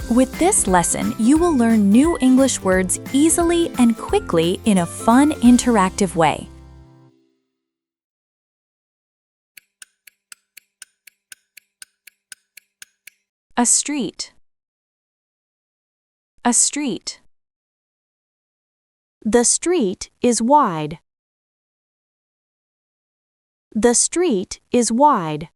With this lesson, you will learn new English words easily and quickly in a fun, interactive way. A street. A street. The street is wide. The street is wide.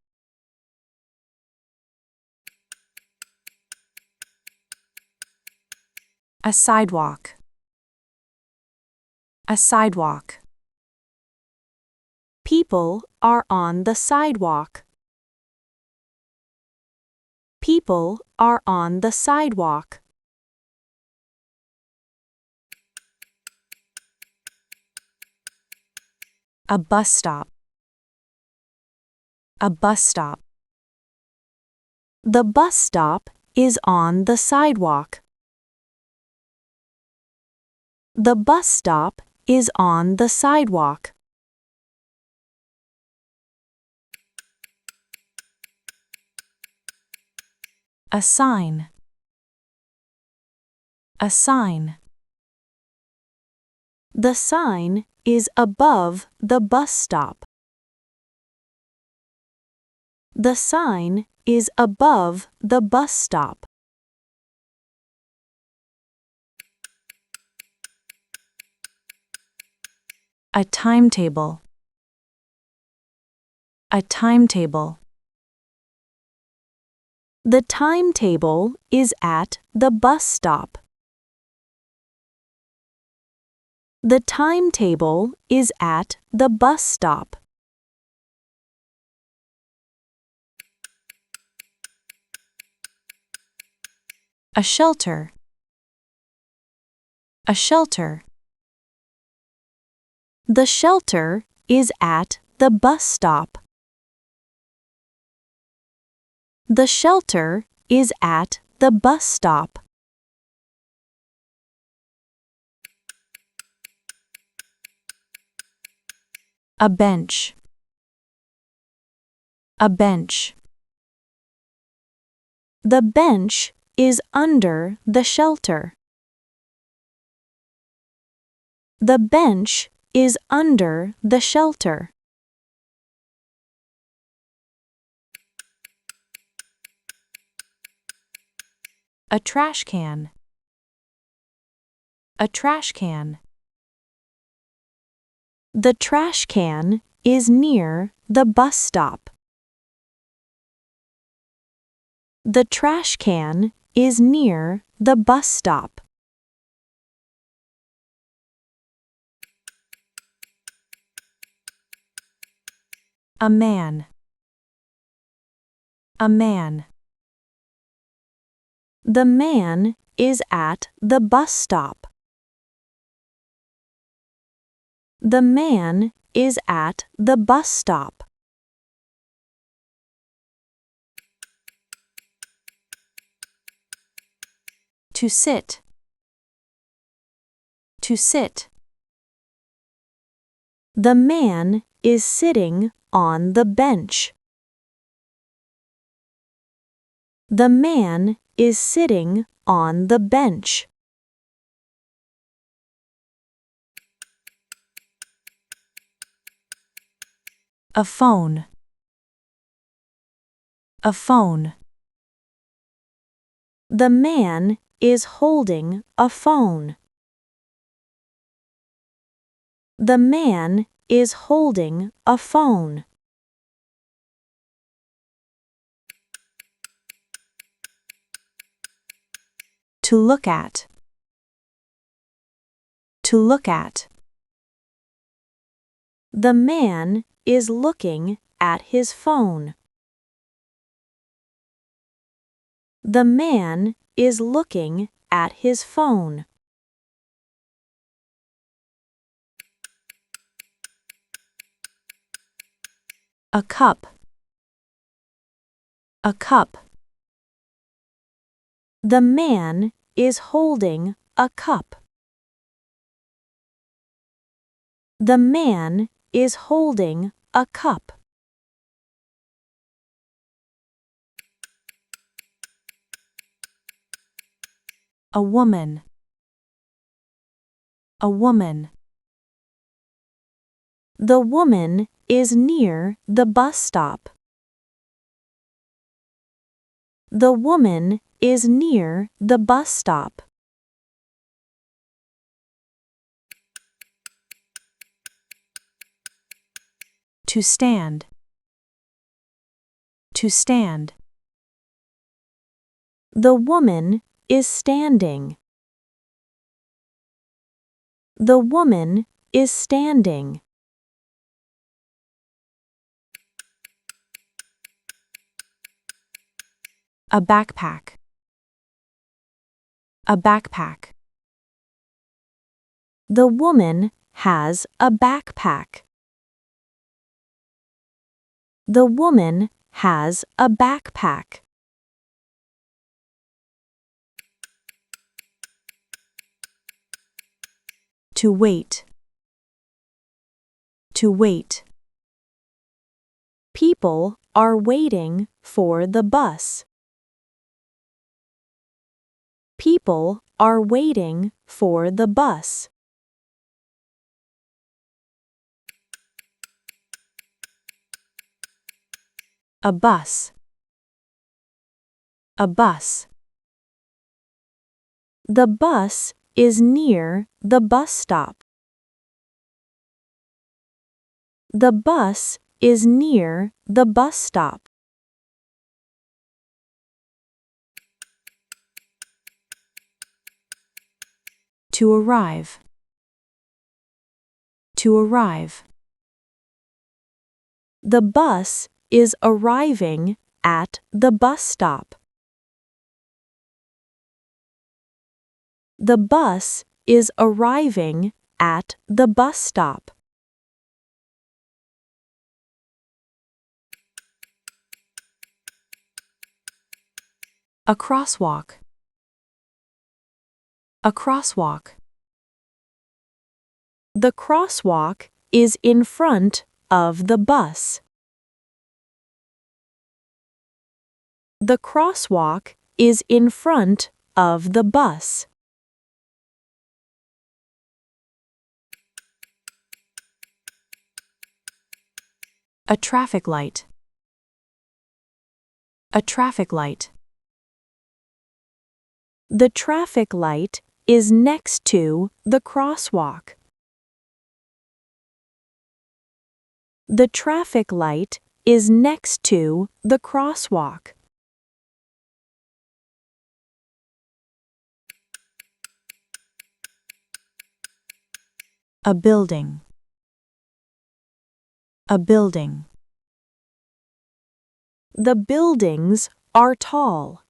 A sidewalk. A sidewalk. People are on the sidewalk. People are on the sidewalk. A bus stop. A bus stop. The bus stop is on the sidewalk. The bus stop is on the sidewalk. A sign. A sign. The sign is above the bus stop. The sign is above the bus stop. A timetable. A timetable. The timetable is at the bus stop. The timetable is at the bus stop. A shelter. A shelter. The shelter is at the bus stop. The shelter is at the bus stop. A bench. A bench. The bench is under the shelter. The bench is under the shelter. A trash can. A trash can. The trash can is near the bus stop. The trash can is near the bus stop. A man. A man. The man is at the bus stop. The man is at the bus stop. To sit. To sit. The man is sitting on the bench. The man is sitting on the bench. A phone. A phone. The man is holding a phone. The man is holding a phone. To look at. To look at. The man is looking at his phone. The man is looking at his phone. A cup. A cup. The man is holding a cup. The man is holding a cup. A woman. A woman. The woman is near the bus stop. The woman is near the bus stop. To stand. To stand. The woman is standing. The woman is standing. A backpack. A backpack. The woman has a backpack. The woman has a backpack. To wait. To wait. People are waiting for the bus. People are waiting for the bus. A bus. A bus. The bus is near the bus stop. The bus is near the bus stop. To arrive. To arrive. The bus is arriving at the bus stop. The bus is arriving at the bus stop. A crosswalk. A crosswalk. The crosswalk is in front of the bus. The crosswalk is in front of the bus. A traffic light. A traffic light. The traffic light is next to the crosswalk. The traffic light is next to the crosswalk. A building. A building. The buildings are tall.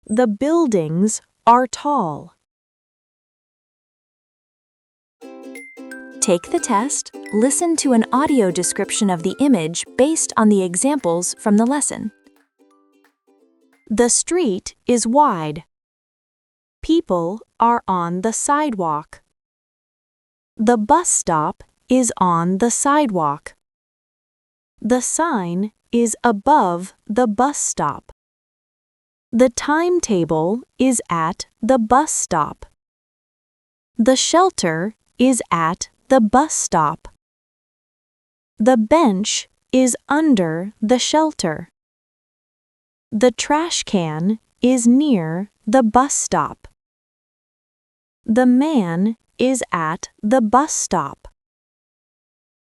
The buildings are tall. Take the test, listen to an audio description of the image based on the examples from the lesson. The street is wide. People are on the sidewalk. The bus stop is on the sidewalk. The sign is above the bus stop. The timetable is at the bus stop. The shelter is at the bus stop. The bench is under the shelter. The trash can is near the bus stop. The man is at the bus stop.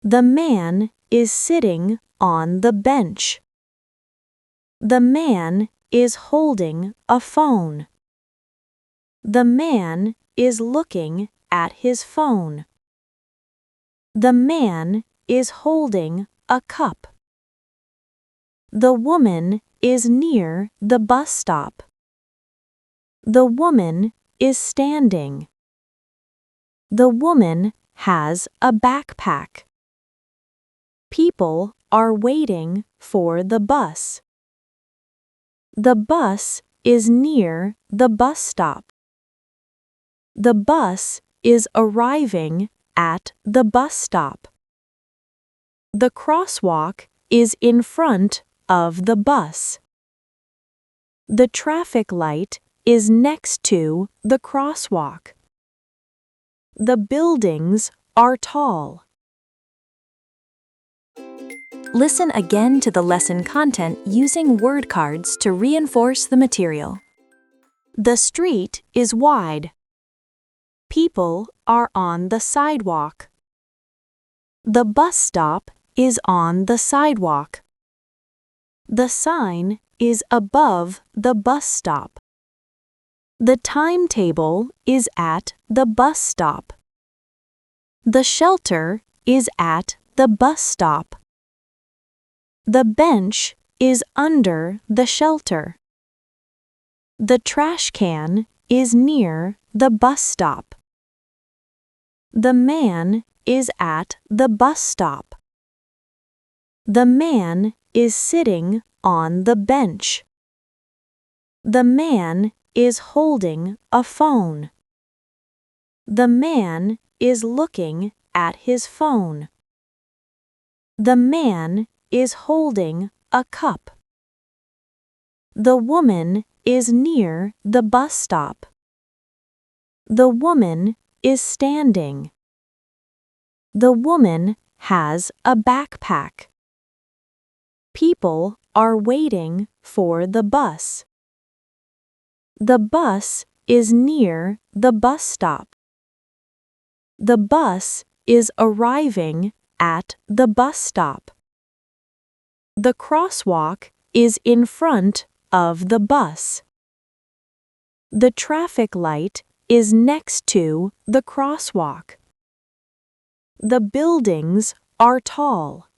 The man is sitting on the bench. The man is holding a phone. The man is looking at his phone. The man is holding a cup. The woman is near the bus stop. The woman is standing. The woman has a backpack. People are waiting for the bus. The bus is near the bus stop. The bus is arriving at the bus stop. The crosswalk is in front of the bus. The traffic light is next to the crosswalk. The buildings are tall. Listen again to the lesson content using word cards to reinforce the material. The street is wide. People are on the sidewalk. The bus stop is on the sidewalk. The sign is above the bus stop. The timetable is at the bus stop. The shelter is at the bus stop. The bench is under the shelter. The trash can is near the bus stop. The man is at the bus stop. The man is sitting on the bench. The man is holding a phone. The man is looking at his phone. The man is holding a cup. The woman is near the bus stop. The woman is standing. The woman has a backpack. People are waiting for the bus. The bus is near the bus stop. The bus is arriving at the bus stop. The crosswalk is in front of the bus. The traffic light is next to the crosswalk. The buildings are tall.